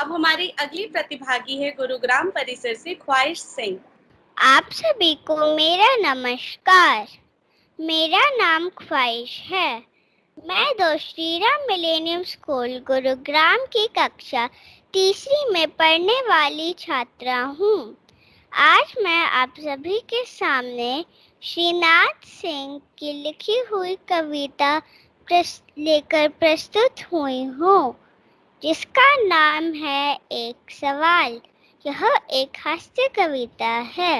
अब हमारी अगली प्रतिभागी है गुरुग्राम परिसर से ख्वाहिश सिंह। आप सभी को मेरा नमस्कार। मेरा नाम ख्वाहिश है। मैं दो श्रीराम मिलेनियम स्कूल गुरुग्राम की कक्षा तीसरी में पढ़ने वाली छात्रा हूँ। आज मैं आप सभी के सामने श्रीनाथ सिंह की लिखी हुई कविता लेकर प्रस्तुत हुई हूँ, जिसका नाम है एक सवाल। यह एक हास्य कविता है।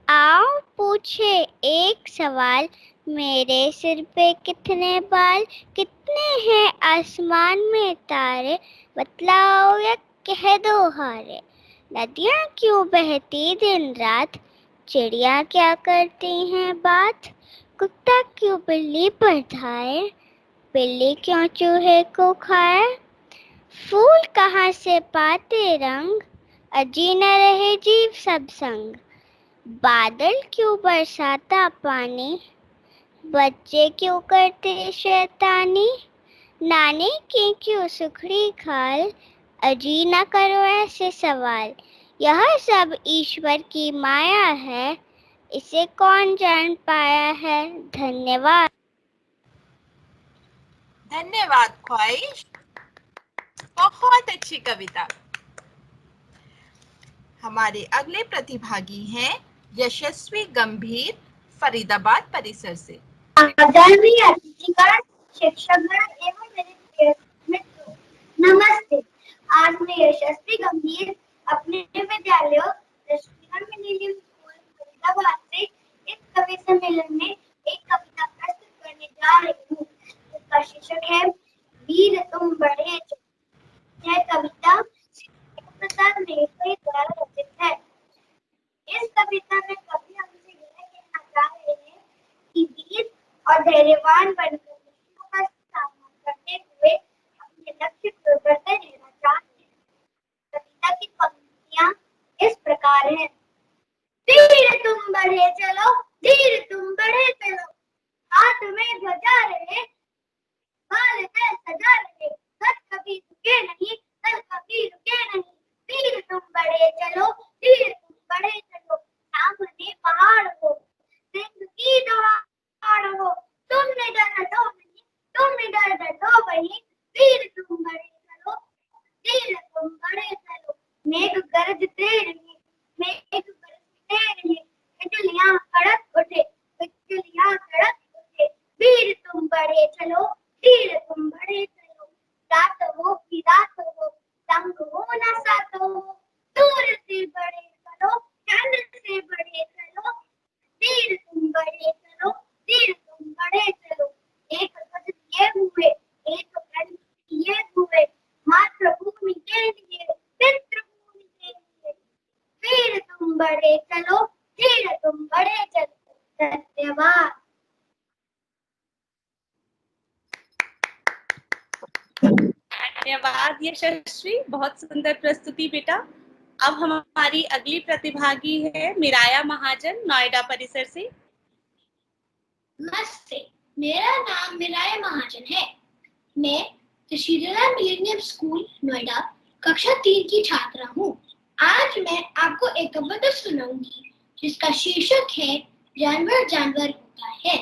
आओ पूछे एक सवाल, मेरे सिर पे कितने बाल, कितने हैं आसमान में तारे, बतलाओ या कह दो हारे। नदियाँ क्यों बहती दिन रात, चिड़िया क्या करती हैं बात, कुत्ता क्यों बिल्ली पर धाए, बिल्ली क्यों चूहे को खाए। फूल कहाँ से पाते रंग, अजी न रहे जीव सब संग। बादल क्यों बरसाता पानी, बच्चे क्यों करते शैतानी। नानी की क्यों सुखड़ी खाल, अजी न करो ऐसे सवाल। यह सब ईश्वर की माया है, इसे कौन जान पाया है। धन्यवाद। धन्यवाद ख्वाहिश, बहुत अच्छी कविता। हमारे अगले प्रतिभागी हैं यशस्वी गंभीर, फरीदाबाद परिसर से। आदरणीय अतिथिगण, शिक्षकगण एवं मेरे प्रिय मित्रों, नमस्ते। आज मैं यशस्वी गंभीर अपने विद्यालय श्रीराम मिलेनियम स्कूल फरीदाबाद से इस कवि सम्मेलन में एक कविता प्रस्तुत करने जा रही हूँ, जिसका शीर्षक है वीर तुम बढ़े चलो। यह कविता प्रसाद मेघे द्वारा रचित है। इस कविता में कवि हमसे यह कहना चाह रहे हैं कि वीर और धैर्यवान बनकर मुश्किलों का सामना करते हुए अपने लक्ष्य को बढ़ते रहना चाहते हैं। कविता की पंक्तियां इस प्रकार हैं। वीर तुम बढ़े चलो, वीर तुम बढ़े चलो, हाथ में ध्वजा रहे, बाल में सजा रहे, सर कभी रुके नहीं, सर कभी रुके नहीं। वीर तुम बढ़े चलो, वीर तुम बढ़े चलो, सामने पहाड़ हो, सिंह की दहाड़ हो, तुम निडर दो नहीं, तुम निडर दो वही। वीर तुम बढ़े चलो, वीर तुम बढ़े चलो, मेघ गरजते रहे, मेघ बरसते रहे, बिजलियां कड़क उठे, बिजलियां कड़क उठे। वीर तुम बढ़े चलो, वीर तुम बढ़े चलो, रात हो कि रात हो, संग हो न साथ हो, दूर से बड़े चलो, चंद से बड़े चलो। वीर तुम बढ़े चलो, वीर तुम बढ़े चलो, एक गज किए हुए, एक प्रण किए हुए, मातृभूमि के लिए, पितृभूमि के लिए। वीर तुम बढ़े चलो, वीर तुम बढ़े चलो। धन्यवाद। धन्यवाद यशस्वी, बहुत सुंदर प्रस्तुति बेटा। अब हमारी अगली प्रतिभागी है मिराया महाजन, नोएडा परिसर से। नमस्ते, मेरा नाम मिराया महाजन है। मैं श्रीराम मिलेनियम स्कूल नोएडा कक्षा 3 की छात्रा हूँ। आज मैं आपको एक कविता सुनाऊंगी, जिसका शीर्षक है जानवर जानवर होता है,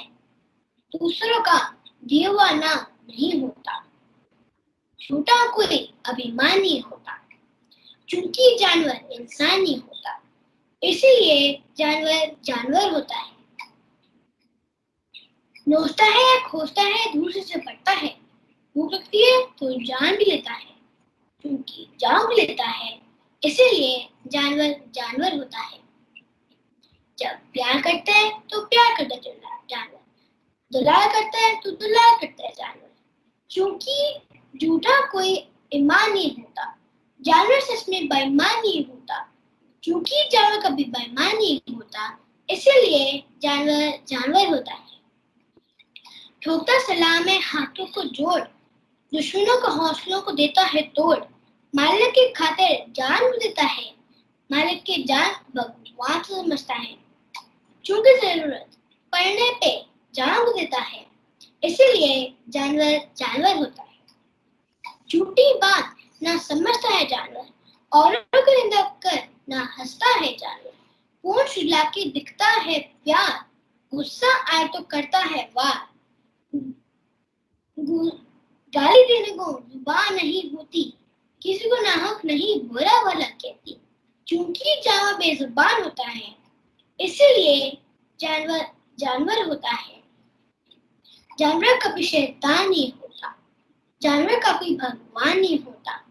दूसरों का दीवाना नहीं होता, झूठा कोई अभिमानी होता, चूंकि जानवर इंसान नहीं होता, इसीलिए जानवर जानवर होता है। नोचता है या खोजता है, दूर से चिपटता है, भूख लगती है तो जान भी लेता है, क्योंकि जान भी लेता है, इसीलिए जानवर जानवर होता है। जब प्यार करता है तो प्यार करता चलता जानवर, दुलार करता है तो दुलार करता है जानवर, क्योंकि झूठा कोई ईमान नहीं होता, जानवर सच में बेईमान नहीं होता, क्योंकि जानवर कभी बेईमान नहीं होता, इसीलिए जानवर जानवर होता है। ठोकता सलाम है हाथों को जोड़, दुश्मनों को हौसलों को देता है तोड़, मालिक की खातिर जान भी देता है, मालिक की जान भगवान से समझता है, क्योंकि जरूरत पड़ने पे जान भी देता है, इसीलिए जानवर जानवर होता है। झूठी बात ना समझता है जानवर, औरों को निंदा कर ना हंसता है जानवर। पूंछ हिला के दिखता है प्यार, गुस्सा आए तो करता है वार। गाली देने को जुबान नहीं होती, किसी को नाहक नहीं बुरा भला कहती। क्योंकि जानवर बेजुबान होता है, इसीलिए जानवर जानवर होता है। जानवर कभी शैतान नहीं होता, जानवर का कोई भगवान नहीं होता,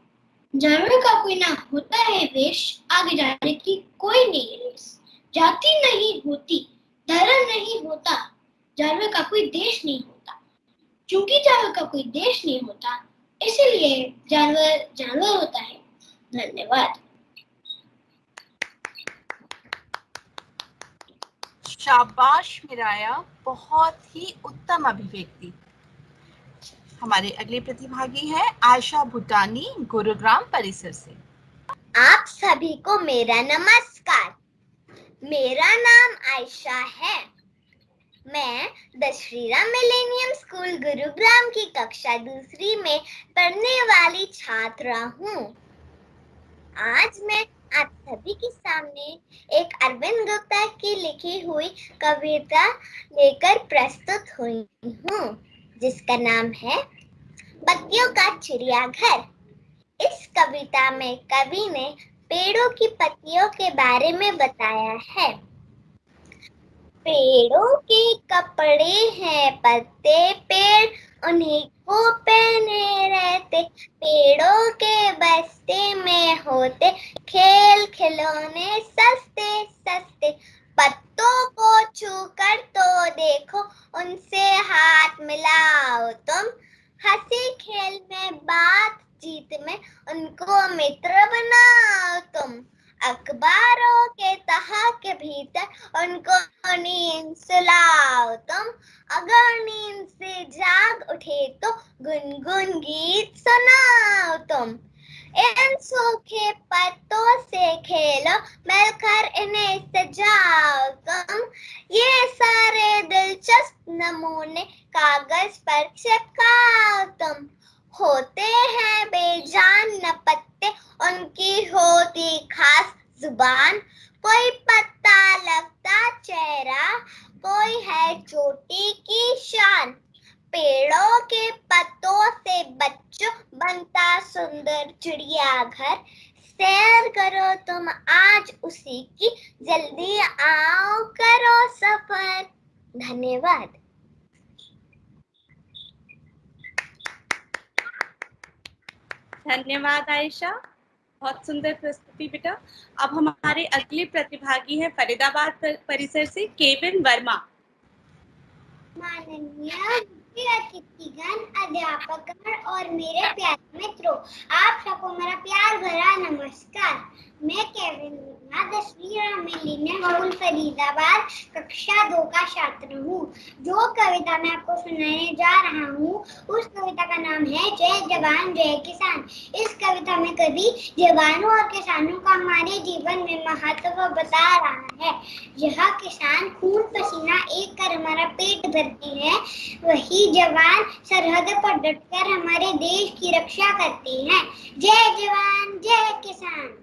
जानवर का कोई ना होता है वेश, आगे जाने की कोई नहीं रेस। जाति नहीं होती, धर्म नहीं होता, जानवर का कोई देश नहीं होता। क्योंकि जानवर का कोई देश नहीं होता, इसलिए जानवर जानवर होता है। धन्यवाद। शाबाश मिराया, बहुत ही उत्तम अभिव्यक्ति। हमारे अगले प्रतिभागी हैं आयशा भूटानी, गुरुग्राम परिसर से। आप सभी को मेरा नमस्कार। मेरा नाम आयशा है। मैं the Shri Ram millennium school Gurugram की कक्षा 2 में पढ़ने वाली छात्रा हूँ। आज मैं आप सभी के सामने एक अरविंद गुप्ता की लिखी हुई कविता लेकर प्रस्तुत हुई हूँ, जिसका नाम है पत्तियों का चिड़ियाघर। इस कविता में कवि ने पेड़ों की पत्तियों के बारे में बताया है। पेड़ों के कपड़े हैं पत्ते, पेड़ उन्हीं को पहने रहते। पेड़ों के बस्ते में होते खेल खिलौने सस्ते सस्ते। पत्तों को छूकर तो देखो, उनसे हाथ मिलाओ तुम। हंसी खेल में बातचीत में उनको मित्र बनाओ तुम। अखबारों के तह के भीतर उनको नींद सुलाओ तुम। अगर नींद से जाग उठे तो गुनगुन गीत सुनाओ तुम। इन सूखे पत्तों से खेलो, मिलकर इन्हें सजाओ तुम। ये सारे दिलचस्प नमूने कागज पर चिपकाओ तुम। होते हैं बेजान न पत्ते, उनकी होती खास जुबान। कोई पत्ता लगता चेहरा, कोई है चोटी की शान। पेड़ों के पत्तों से बच्चों बनता सुंदर चिड़ियाघर। सैर करो तुम आज उसी की, जल्दी आओ करो सफर। धन्यवाद। धन्यवाद आयशा, बहुत सुंदर प्रस्तुति बेटा। अब हमारे अगले प्रतिभागी हैं फरीदाबाद परिसर से केविन वर्मा। माननीय अतिथिगण, अध्यापक और मेरे प्यारे मित्रों, आप सबको मेरा प्यार भरा नमस्कार। मैं Kevin Verma, the Shri Ram millennium school Faridabad कक्षा 2 का छात्र हूँ। जो कविता मैं आपको सुनाने जा रहा हूँ, उस कविता का नाम है जय जवान जय किसान। इस कविता में कवि जवानों और किसानों का हमारे जीवन में महत्व बता रहा है। यह किसान खून पसीना एक कर हमारा पेट भरते हैं, वही जवान सरहद पर डटकर हमारे देश की रक्षा करते हैं। जय जवान जय किसान,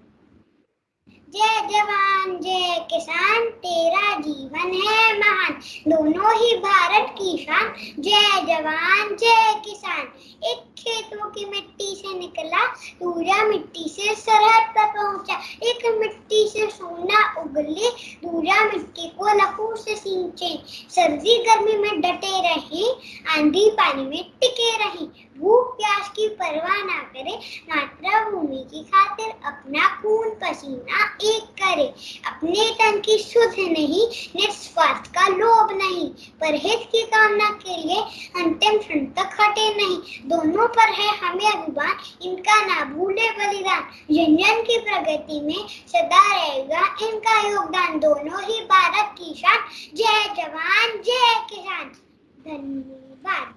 जय जवान जय किसान, तेरा जीवन है महान, दोनों ही भारत की शान। जय जवान जय किसान। एक खेतों की मिट्टी से निकला, दूजा मिट्टी से सरहद पर पहुंचा। एक मिट्टी से सोना उगले, दूजा मिट्टी को लहू से सींचे। सर्दी गर्मी में डटे रहे, आंधी पानी में टिके रहे। भूख प्यास की परवाह ना करे, मातृभूमि की खातिर अपना खून पसीना एक करे। अपने तन की सुध नहीं, निस्वार्थ का लोभ नहीं, परहित की कामना के लिए अंतिम क्षण तक हटे नहीं। दोनों पर है हमें अभिमान, इनका ना भूले बलिदान। जन जन की प्रगति में सदा रहेगा इनका योगदान, दोनों ही भारत की शान। जय जवान जय किसान। धन्यवाद।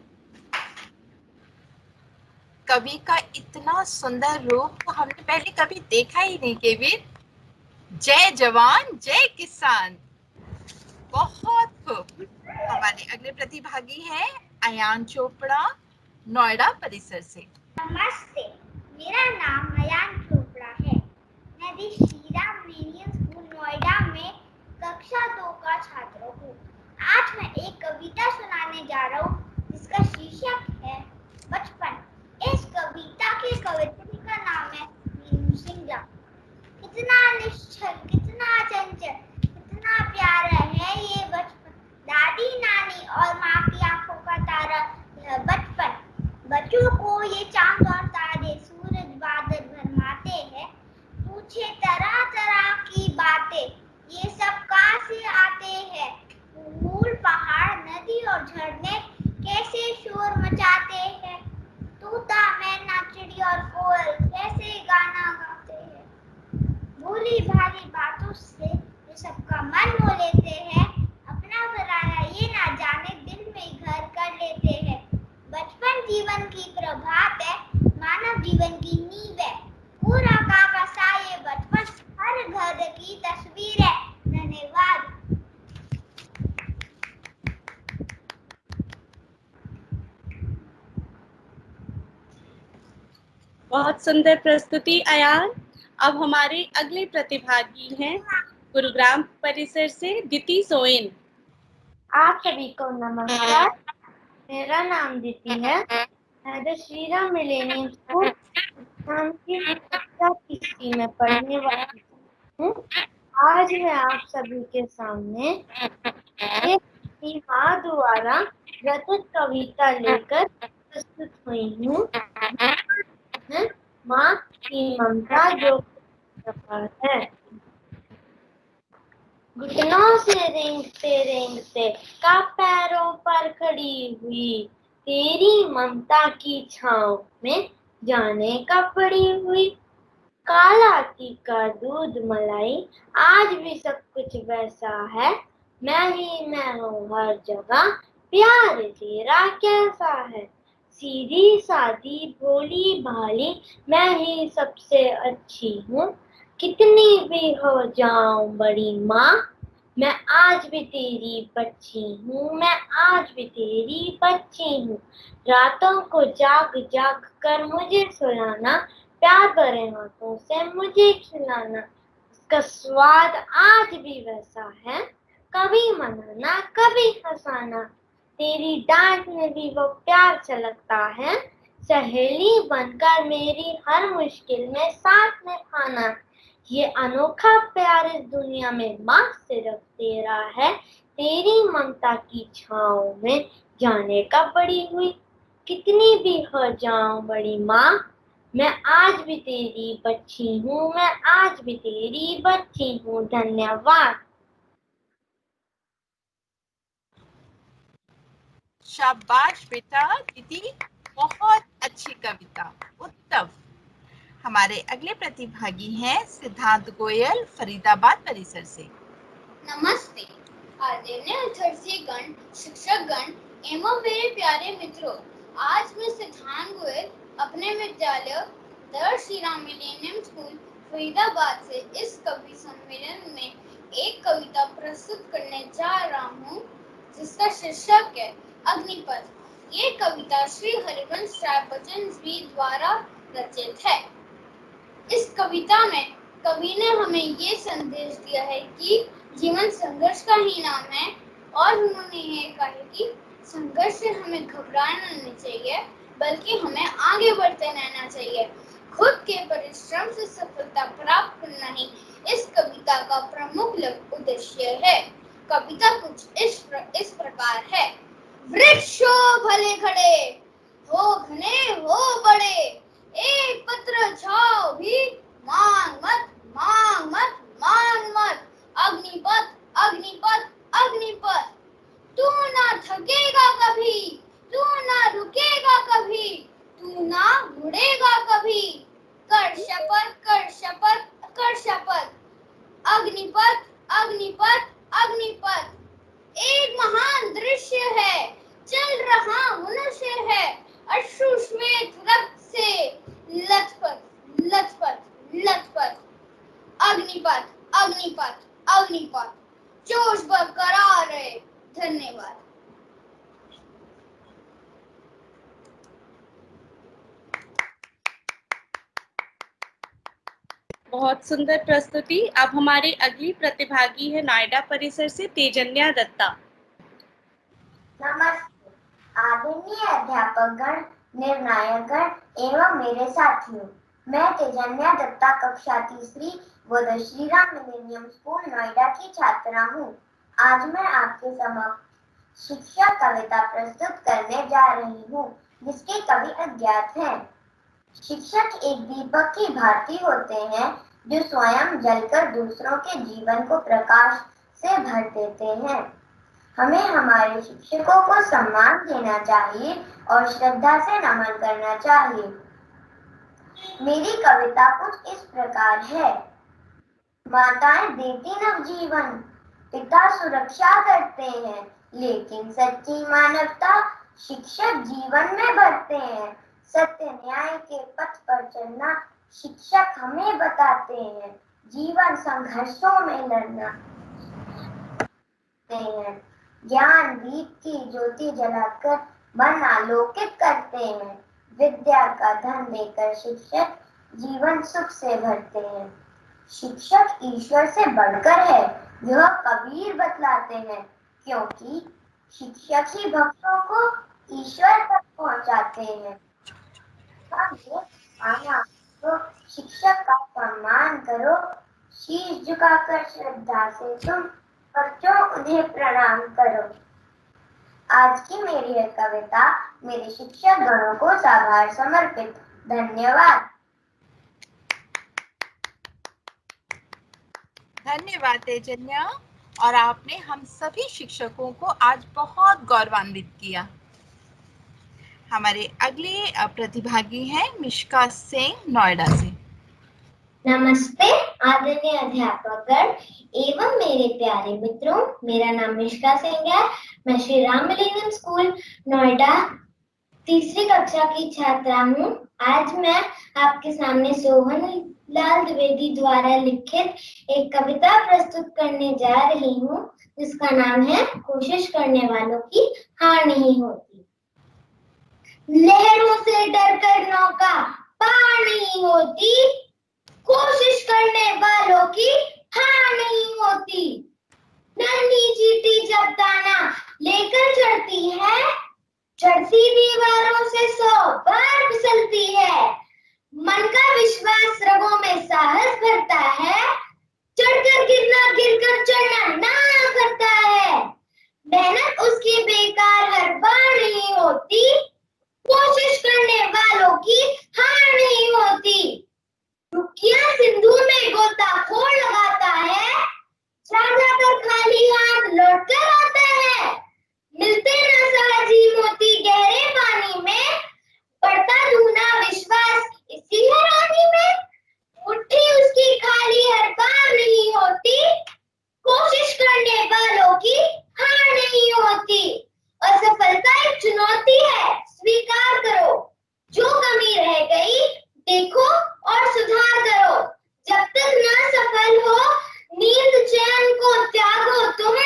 कवि का इतना सुंदर रूप तो हमने पहले कभी देखा ही नहीं केविन। जय जवान जय किसान, बहुत खूब। हमारे अगले प्रतिभागी हैं अयान चोपड़ा, नोएडा परिसर से। नमस्ते, मेरा नाम मयांक चोपड़ा है। मैं भी श्री राम मिलेनियम स्कूल नोएडा में कक्षा 2 का छात्र हूँ। आज मैं एक कविता सुनाने जा रहा हूँ जिसका शीर्षक है बचपन। इस कविता के कवयित्री का नाम है मीनू सिंह। कितना निश्चल, कितना चंचल, कितना प्यारा है ये बचपन। दादी नानी और माँ की आंखों का तारा यह बचपन। बच्चों को ये चांद और तारे सूरज बादल भरमाते हैं। पूछे तरह तरह की बातें, ये सब कहाँ से आते हैं। फूल, पहाड़, नदी और झरने कैसे शोर मचाते हैं। तोता, मैना, चिड़ी और कोयल कैसे गाना गाते हैं। भोली भाली बातों से ये सबका मन मोह लेते हैं। अपना पराया ये ना जाने दिल में घर कर लेते हैं। बचपन जीवन की प्रभात है, मानव जीवन की नींव है। पूरा काका सा ये बचपन हर घर की तस्वीर है। धन्यवाद। बहुत सुंदर प्रस्तुति अयान। अब हमारे अगले प्रतिभागी हैं गुरुग्राम परिसर से दिति सोइन। आप सभी को नमस्कार। मेरा नाम दिति है। मैं the Shri Ram millennium school की कक्षा 3 में पढ़ने वाली हूँ। आज मैं आप सभी के सामने एक अपनी माँ द्वारा रचित कविता लेकर प्रस्तुत हुई हूँ। माँ की ममता जो प्रकार है। घुटनों से रेंगते रेंगते का पैरों पर खड़ी हुई, तेरी ममता की छांव में जाने कब पड़ी हुई। काला तीखा दूध मलाई आज भी सब कुछ वैसा है। मैं ही मैं हूँ हर जगह, प्यार तेरा कैसा है। सीधी सादी भोली भाली मैं ही सबसे अच्छी हूँ। कितनी भी हो जाऊं बड़ी माँ, मैं आज भी तेरी बच्ची हूँ। मैं आज भी तेरी बच्ची हूँ। रातों को जाग जाग कर मुझे सुलाना, प्यार भरे हाथों से मुझे खिलाना। उसका स्वाद आज भी वैसा है, कभी मनाना कभी हंसाना। तेरी डांट में भी वो प्यार छलकता है, सहेली बनकर मेरी हर मुश्किल में साथ में खाना। ये अनोखा प्यार इस दुनिया में माँ सिर्फ तेरा है। तेरी ममता की छाँव में जाने कब बड़ी हुई। कितनी भी हो जाऊं बड़ी माँ, मैं आज भी तेरी बच्ची हूँ। मैं आज भी तेरी बच्ची हूँ। धन्यवाद। शाबाश बेटा दीदी, बहुत अच्छी कविता, उत्तम। हमारे अगले प्रतिभागी हैं सिद्धांत गोयल, फरीदाबाद परिसर से। नमस्ते आदरणीय अतिथिगण, शिक्षकगण एवं मेरे प्यारे मित्रों। आज मैं सिद्धांत गोयल अपने विद्यालय the Shri Ram millennium school Faridabad से इस कवि सम्मेलन में एक कविता प्रस्तुत करने जा रहा हूँ जिसका शीर्षक है अग्निपथ। ये कविता श्री हरिवंश राय बच्चन जी द्वारा रचित है। इस कविता में कवि ने हमें ये संदेश दिया है कि जीवन संघर्ष का ही नाम है और उन्होंने ये कहा है कि संघर्ष से हमें घबराना नहीं चाहिए बल्कि हमें आगे बढ़ते रहना चाहिए। खुद के परिश्रम से सफलता प्राप्त करना ही इस कविता का प्रमुख उद्देश्य है। कविता कुछ इस प्रकार है। वृक्षो भले खड़े हो घने हो बड़े, एक पत्र छाओ भी मांग मत मांग मत मांग मत। अग्निपथ अग्निपथ अग्निपथ, तू ना थकेगा कभी, तू ना रुकेगा कभी, तू ना मुड़ेगा कभी। कर शपथ कर शपथ कर शपथ। अग्निपथ अग्निपथ अग्निपथ, एक महान दृश्य है, चल रहा मनुष्य है, अश्रु श्वेत रक्त से लथपथ लथपथ लथपथ। अग्निपथ अग्निपथ अग्निपथ, जोश बरकरार रहे। धन्यवाद। बहुत सुंदर प्रस्तुति। अब हमारी अगली प्रतिभागी है नोएडा परिसर से तेजन्या दत्ता। नमस्ते आदरणीय अध्यापकगण, निर्णायकगण एवं मेरे साथियों। मैं तेजन्या दत्ता कक्षा तीसरी व श्री राम मिलेनियम स्कूल नोएडा की छात्रा हूँ। आज मैं आपके समक्ष शिक्षक कविता प्रस्तुत करने जा रही हूँ, जिसके कवि अज्ञात हैं। शिक्षक एक दीपक की भांति होते हैं, जो स्वयं जलकर दूसरों के जीवन को प्रकाश से भर देते हैं। हमें हमारे शिक्षकों को सम्मान देना चाहिए और श्रद्धा से नमन करना चाहिए। मेरी कविता कुछ इस प्रकार है। माताएं देती नवजीवन, पिता सुरक्षा करते हैं, लेकिन सच्ची मानवता शिक्षक जीवन में भरते हैं। सत्य न्याय के पथ पर चलना शिक्षक हमें बताते हैं। जीवन संघर्षों में लड़ना हैं। ज्ञान दीप की ज्योति जलाकर मन आलोकित करते हैं। विद्या का धन देकर शिक्षक जीवन सुख से भरते हैं। शिक्षक ईश्वर से बढ़कर है, यह कबीर बतलाते हैं, क्योंकि शिक्षक ही भक्तों को ईश्वर तक पहुंचाते हैं। तो शिक्षक का सम्मान करो, शीश झुकाकर श्रद्धा से तुम बच्चों उन्हें प्रणाम करो। आज की मेरी यह कविता मेरे शिक्षक गणों को साभार समर्पित। धन्यवाद। धन्यवाद तेजन्या। और आपने हम सभी शिक्षकों को आज बहुत गौरवान्वित किया। हमारे अगले प्रतिभागी हैं मिश्का सिंह नोएडा से। नमस्ते आदरणीय अध्यापकगण एवं मेरे प्यारे मित्रों, मेरा नाम मिश्का सिंह है। मैं श्री राम मिलेनियम स्कूल नोएडा तीसरी कक्षा की छात्रा हूँ। आज मैं आपके सामने सोहन लाल द्विवेदी द्वारा लिखित एक कविता प्रस्तुत करने जा रही हूँ, जिसका नाम है कोशिश करने वालों की हार नहीं होती। लहरों से डरकर नौका पार नहीं होती, कोशिश करने वालों की हार नहीं होती। नन्ही चींटी जब दाना लेकर चढ़ती है, चढ़ती दीवारों से 100 बार फिसलती है। मन का विश्वास रगों में साहस भरता है, चढ़कर गिरना गिरकर चढ़ना ना करता है। मेहनत उसकी बेकार हर बार नहीं होती, कोशिश करने वालों की हार नहीं होती। रुकिया सिंधु में गोताखोर लगाता है, जाकर खाली हाथ लौट कर आता है। मिलते न सहजी मोती गहरे पानी में, बढ़ता धूना विश्वास इसी हैरानी में। मुट्ठी उसकी खाली हर बार नहीं होती, कोशिश करने वालों की हार नहीं होती। असफलता एक चुनौती है, स्वीकार करो। जो कमी रह गई देखो और सुधार करो। जब तक न सफल हो नींद चैन को त्यागो तुम,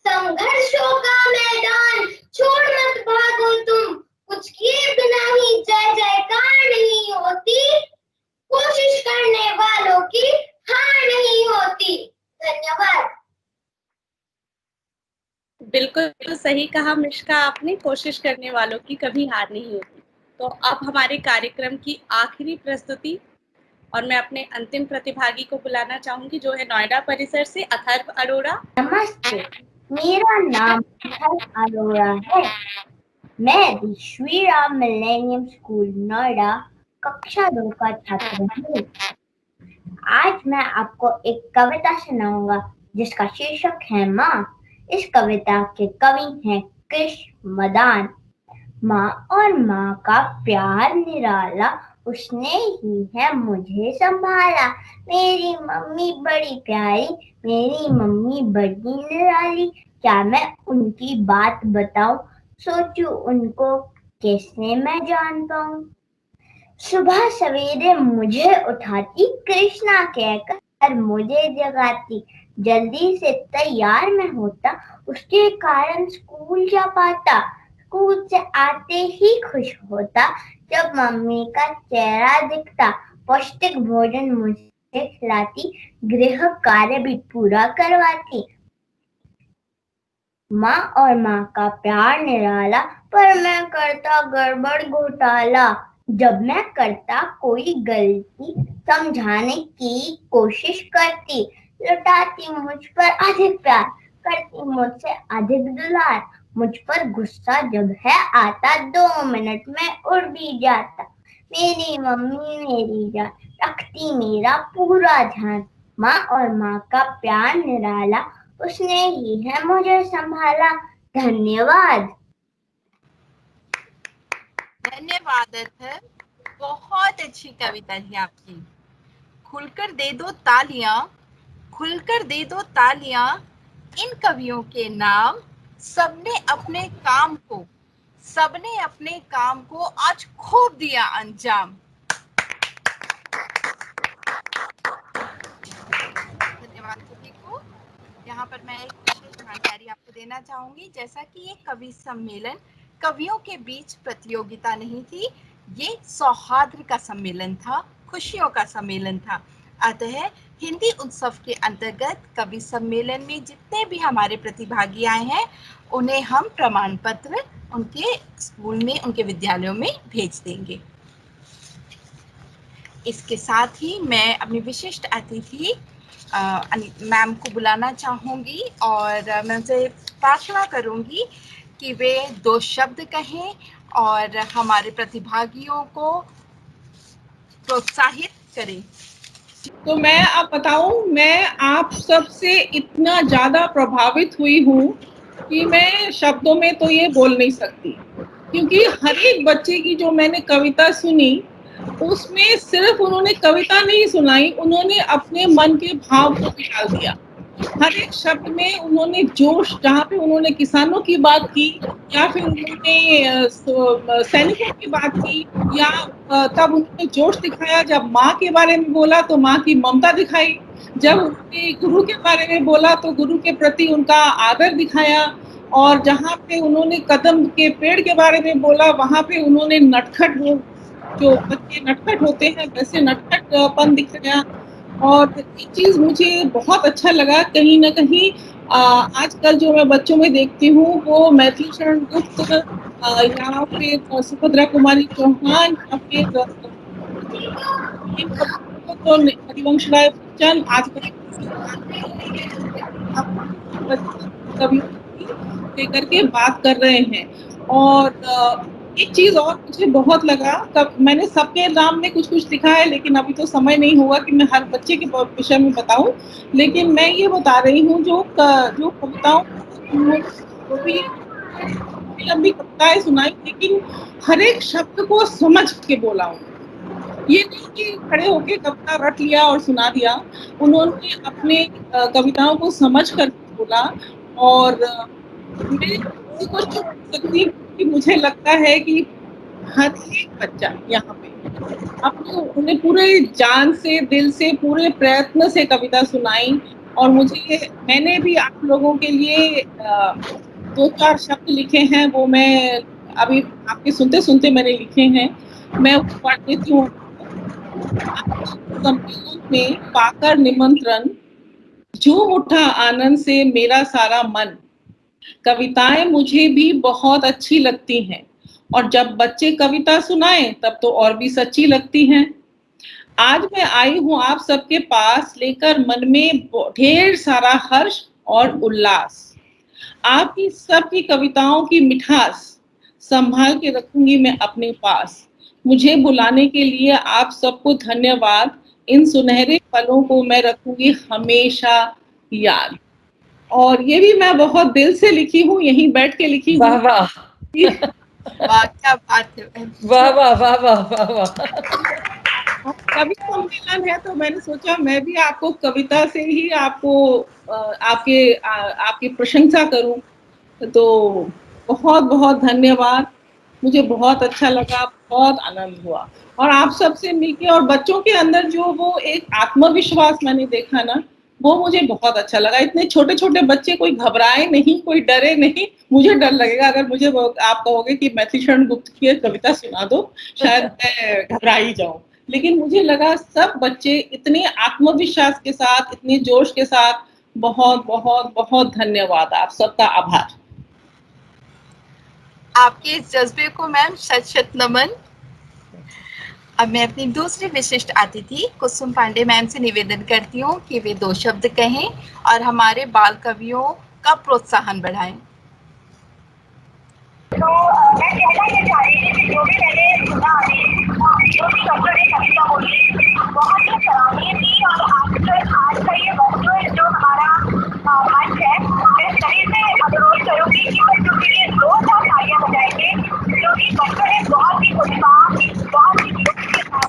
संघर्षों का मैदान छोड़ मत भागो तुम। कुछ किए बिना ही जय जयकार नहीं होती, कोशिश करने वालों की हार नहीं होती। धन्यवाद। बिल्कुल सही कहा मिश्का आपने, कोशिश करने वालों की कभी हार नहीं होती। तो अब हमारे कार्यक्रम की आखिरी प्रस्तुति और मैं अपने अंतिम प्रतिभागी को बुलाना चाहूंगी, जो है नोएडा परिसर से अथर्व अरोड़ा। नमस्ते, मेरा नाम अथर्व अरोड़ा है। मैं श्री राम मिलेनियम स्कूल नोएडा कक्षा 2 का छात्र हूँ। आज मैं आपको एक कविता सुनाऊंगा, जिसका शीर्षक है माँ। इस कविता के कवि हैं कृष्ण मदान। माँ और माँ का प्यार निराला, उसने ही है मुझे संभाला। मेरी मम्मी बड़ी प्यारी, मेरी मम्मी बड़ी निराली। क्या मैं उनकी बात बताऊं, सोचूं उनको कैसे मैं जान पाऊं। सुबह सवेरे मुझे उठाती, कृष्णा कहकर मुझे जगाती। जल्दी से तैयार मैं होता, उसके कारण स्कूल जा पाता। स्कूल से आते ही खुश होता, जब मम्मी का चेहरा दिखता। पौष्टिक भोजन मुझे खिलाती, गृह कार्य भी पूरा करवाती। माँ और माँ का प्यार निराला, पर मैं करता गड़बड़ घोटाला। जब मैं करता कोई गलती, समझाने की कोशिश करती, लुटाती मुझ पर अधिक प्यार, करती मुझसे अधिक दुलार। मुझ पर गुस्सा जब है आता, 2 मिनट में उड़ भी जाता। मेरी मम्मी मेरी जान, रखती मेरा पूरा ध्यान। माँ और माँ का प्यार निराला, उसने ही है मुझे संभाला। धन्यवाद। धन्यवाद अथर, बहुत अच्छी कविता थी आपकी। खुलकर दे दो तालियां, खुलकर दे दो तालियां, इन कवियों के नाम। सबने अपने काम को आज खूब दिया अंजाम। धन्यवाद सभी को। यहाँ पर मैं एक विशेष जानकारी आपको देना चाहूंगी। जैसा कि ये कवि सम्मेलन कवियों के बीच प्रतियोगिता नहीं थी, ये सौहार्द का सम्मेलन था, खुशियों का सम्मेलन था। अतः हिंदी उत्सव के अंतर्गत कवि सम्मेलन में जितने भी हमारे प्रतिभागी आए हैं, उन्हें हम प्रमाण पत्र उनके स्कूल में, उनके विद्यालयों में भेज देंगे। इसके साथ ही मैं अपनी विशिष्ट अतिथि मैम को बुलाना चाहूंगी और मैं उनसे प्रार्थना करूंगी कि वे 2 शब्द कहें और हमारे प्रतिभागियों को प्रोत्साहित करें। तो मैं आप बताऊं, मैं आप सबसे इतना ज्यादा प्रभावित हुई हूँ कि मैं शब्दों में तो ये बोल नहीं सकती, क्योंकि हर एक बच्चे की जो मैंने कविता सुनी, उसमें सिर्फ उन्होंने कविता नहीं सुनाई, उन्होंने अपने मन के भाव को निकाल दिया। हर एक शब्द में उन्होंने जोश, जहाँ पे उन्होंने किसानों की बात की या फिर उन्होंने सैनिकों की बात की, या तब उन्होंने जोश दिखाया जब माँ के बारे में बोला तो माँ की ममता दिखाई, जब उन्होंने गुरु के बारे में बोला तो गुरु के प्रति उनका आदर दिखाया, और जहाँ पे उन्होंने कदम के पेड़ के बारे में बोला वहाँ पे उन्होंने नटखट, जो बच्चे नटखट होते हैं वैसे नटखटपन दिखाया। और एक चीज मुझे बहुत अच्छा लगा, कहीं ना कहीं आजकल जो मैं बच्चों में देखती हूँ वो मैथिली शरण गुप्त या फिर सुभद्रा कुमारी चौहान या फिर हरिवंश राय बच्चन आजकल कभी लेकर के बात कर रहे हैं। और एक चीज और मुझे बहुत लगा, तब मैंने सबके नाम में कुछ कुछ लिखा है, लेकिन अभी तो समय नहीं होगा कि मैं हर बच्चे के विषय में बताऊं, लेकिन मैं ये बता रही हूँ जो कविताओं भी लंबी कविताएं सुनाई, लेकिन हर एक शब्द को समझ के बोला हूँ। ये नहीं कि खड़े होके कविता रट लिया और सुना दिया, उन्होंने अपने कविताओं को समझ कर बोला। और मैं किसी को सकती कि मुझे लगता है कि हर एक बच्चा यहाँ पे अपने उन्हें पूरे जान से, दिल से, पूरे प्रयत्न से कविता सुनाई। और मैंने भी आप लोगों के लिए 2-4 शब्द लिखे हैं, वो मैं अभी आपके सुनते सुनते मैंने लिखे हैं, मैं पढ़ देती हूँ। सम्मेलन में पाकर निमंत्रण, झूम उठा आनंद से मेरा सारा मन। कविताएं मुझे भी बहुत अच्छी लगती हैं, और जब बच्चे कविता सुनाएं तब तो और भी सच्ची लगती हैं। आज मैं आई हूँ आप सबके पास, लेकर मन में ढेर सारा हर्ष और उल्लास। आपकी सबकी कविताओं की मिठास संभाल के रखूंगी मैं अपने पास। मुझे बुलाने के लिए आप सबको धन्यवाद, इन सुनहरे पलों को मैं रखूंगी हमेशा याद। और ये भी मैं बहुत दिल से लिखी हूँ, यहीं बैठ के लिखी हूँ। वाह वाह वाह, क्या बात है। वाह वाह वाह वाह वाह। कवि सम्मेलन है तो मैंने सोचा मैं भी आपको कविता से ही आपको आपकी प्रशंसा करूं। तो बहुत बहुत धन्यवाद, मुझे बहुत अच्छा लगा, बहुत आनंद हुआ। और आप सबसे मिलके और बच्चों के अंदर जो वो एक आत्मविश्वास मैंने देखा ना, वो मुझे बहुत अच्छा लगा। इतने छोटे छोटे बच्चे, कोई घबराए नहीं, कोई डरे नहीं। मुझे डर लगेगा अगर मुझे आप कहोगे कि मैथिली शरण गुप्त की कविता सुना दो, शायद मैं घबरा ही जाऊं, लेकिन मुझे लगा सब बच्चे इतने आत्मविश्वास के साथ, इतने जोश के साथ, बहुत बहुत बहुत धन्यवाद, आप सबका आभार। आपके इस जज्बे को मैम शत शत नमन। अब मैं अपनी दूसरी विशिष्ट अतिथि कुसुम पांडे मैम से निवेदन करती हूँ कि वे 2 शब्द कहें और हमारे बाल कवियों का प्रोत्साहन बढ़ाएं। तो मैं कहना ये चाह रही थी, जो भी मैंने सुना जो भी डॉक्टर ने कविता बोली बहुत ही सराहनीय थी। और आज का ये वर्चुअल जो हमारा मंच है, मैं सभी से अनुरोध करूंगी कि बच्चों के लिए 2 तालियां बजाएंगे, क्योंकि बच्चों ने बहुत ही उत्साह, बहुत ही जोश के साथ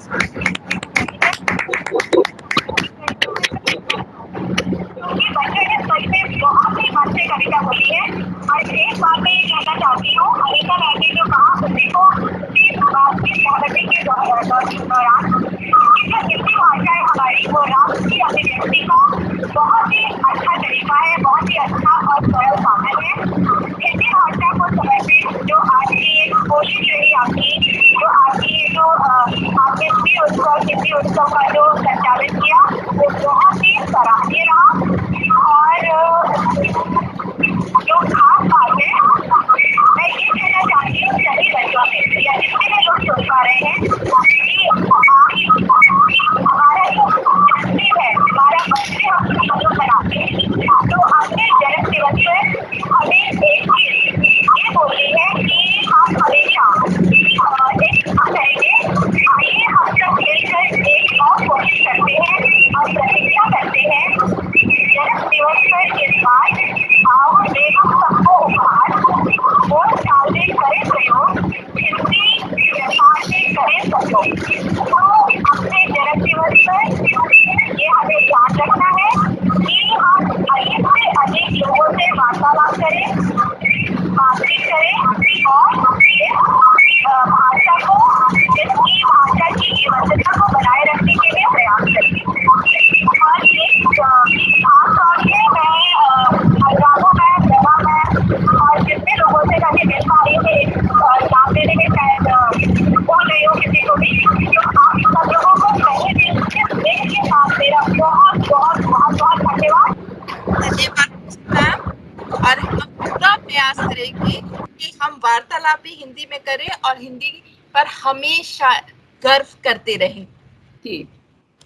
क्योंकि बच्चे ने सही में बहुत ही मन से कविता बोली है। और एक बात मैं ये कहना चाहती हूँ, अनिता मैम ने जो कहा उसी को उसी सहमति के दौरान कि जो हिंदी भाषा है हमारी, वो राष्ट्रीय अभिव्यक्ति का बहुत ही अच्छा तरीका है, बहुत ही अच्छा और सरल साधन है। हिंदी भाषा को समर्पित जो आज की एक कोशिश रही आपकी, जो आपकी जो आपने हिंदी उत्सव का जो संचालन किया, वो बहुत ही सराहनीय रहा। और जो खास बात है, मैं ये कहना चाहती हूँ सभी बच्चों से या जितने भी लोग सुन पा रहे हैं कि हमारा जो तस्वीर है, हमारा बच्चे हम लोग बनाते हैं, तो अपने जन्म दिवस पर हमें एक चीज ये बोलनी है कि हम हमेशा एक करेंगे। आइए हम सब मिलकर एक और कोशिश करते हैं और प्रतीक्षा करते हैं जन्म दिवस पर इस बार आओ दे हम सबको उपहार, वो साले करे प्रयोग, हिंदी व्यापार से करे सहयोग। तो अपने जन्म दिवस पर ये हमें याद रखना है कि हम अधिक से अधिक लोगों से वार्तालाप करें, बातचीत करें और भाषा को, इसकी भाषा की जीवंतता को बनाए रखने के लिए प्रयास करें। और एक खास तौर पे मैं राघव मैम, रवा मैम और जितने लोगों से मैंने मिल पा रही थी, नाम लेने में शायद बोल रही हूँ किसी को भी, तो आप सब लोगों को कहीं भी देश के साथ मेरा बहुत बहुत बहुत बहुत धन्यवाद। धन्यवाद मैम। और हम पूरा प्रयास करेंगे कि हम वार्तालाप भी हिंदी में करें और हिंदी पर हमेशा गर्व करते रहें।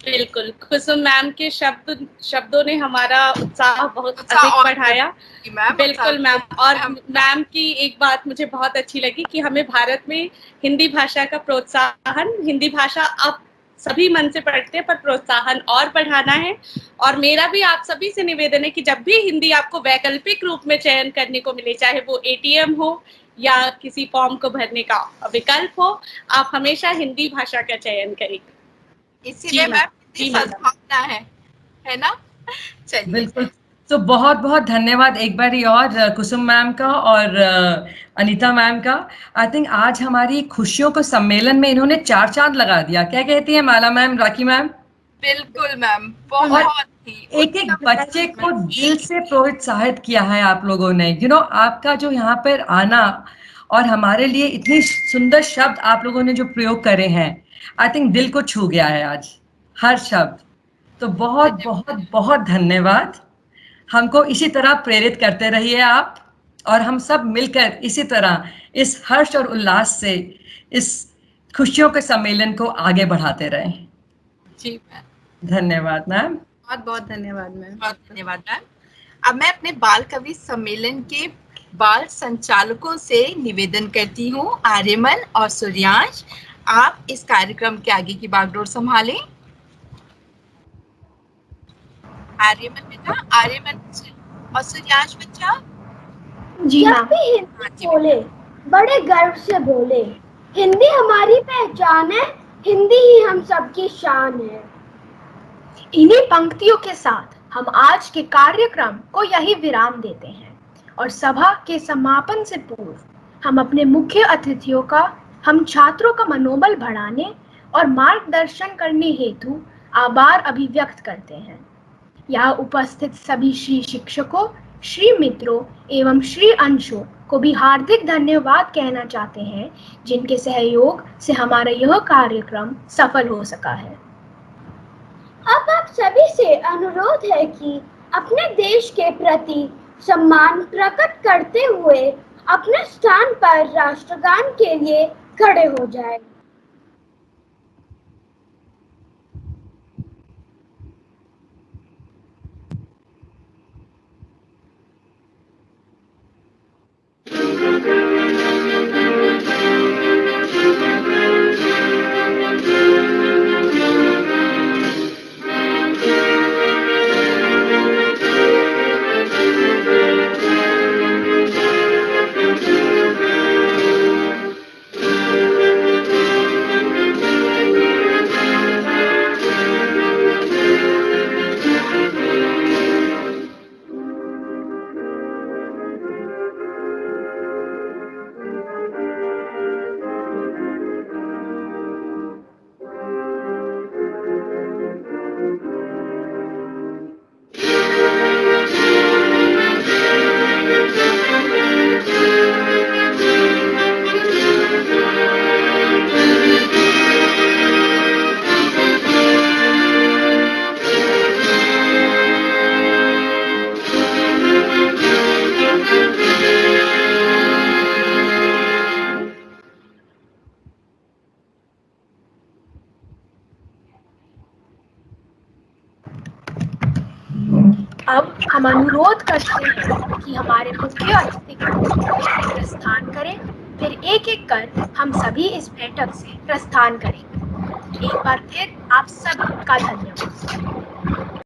बिल्कुल, कुसुम मैम के शब्दों ने हमारा उत्साह बहुत अधिक बढ़ाया। बिल्कुल मैम। और मैम की एक बात मुझे बहुत अच्छी लगी कि हमें भारत में हिंदी भाषा का प्रोत्साहन, हिंदी भाषा आप सभी मन से पढ़ते हैं पर प्रोत्साहन और बढ़ाना है। और मेरा भी आप सभी से निवेदन है कि जब भी हिंदी आपको वैकल्पिक रूप में चयन करने को मिले, चाहे वो ATM हो या किसी फॉर्म को भरने का विकल्प हो, आप हमेशा हिंदी भाषा का चयन करें। इसीलिए मैम सद्भावना है ना। चलिए, बिल्कुल। तो बहुत बहुत धन्यवाद एक बार और कुसुम मैम का और अनीता मैम का। आई थिंक आज हमारी खुशियों को सम्मेलन में इन्होंने 4 चांद लगा दिया। क्या कहती है माला मैम, राखी मैम? बिल्कुल मैम, बहुत ही एक एक बच्चे को दिल से प्रोत्साहित किया है आप लोगों ने। आपका जो यहाँ पर आना और हमारे लिए इतनी सुंदर शब्द आप लोगों ने जो प्रयोग करे हैं, आई थिंक दिल को छू गया है आज हर शब्द। तो बहुत बहुत बहुत धन्यवाद। हमको इसी तरह प्रेरित करते रहिए आप, और हम सब मिलकर इसी तरह इस हर्ष और उल्लास से इस खुशियों के सम्मेलन को आगे बढ़ाते रहें। जी मैम, धन्यवाद मैम। बहुत बहुत धन्यवाद मैम। बहुत धन्यवाद मैम। अब मैं अपने बाल कवि सम्मेलन के बाल संचालकों से निवेदन करती हूँ, आर्यमन और सूर्यांश, आप इस कार्यक्रम के आगे की बागडोर संभालें। आर्यमन बेटा, आर्यमन और सूर्यांश बच्चा। जी जब भी हिंदी बोले बड़े गर्व से बोले, हिंदी हमारी पहचान है, हिंदी ही हम सबकी शान है। इन्हीं पंक्तियों के साथ हम आज के कार्यक्रम को यही विराम देते हैं और सभा के समापन से पूर्व हम अपने मुख्य अतिथियों का, हम छात्रों का मनोबल बढ़ाने और मार्गदर्शन करने हेतु आभार अभिव्यक्त करते हैं। यहाँ उपस्थित सभी श्री शिक्षकों, श्री मित्रों एवं श्री अंशों को भी हार्दिक धन्यवाद कहना चाहते हैं, जिनके सहयोग से हमारा यह कार्यक्रम सफल हो सका है। अब आप सभी से अनुरोध है कि अपने देश के प्रति सम्मान प्रकट करते हुए अपने स्थान पर राष्ट्रगान के लिए खड़े हो जाएं। अब हम अनुरोध करते हैं कि हमारे मुख्य अतिथि प्रस्थान करें, फिर एक एक कर हम सभी इस बैठक से प्रस्थान करेंगे। एक बार फिर आप सभी का धन्यवाद।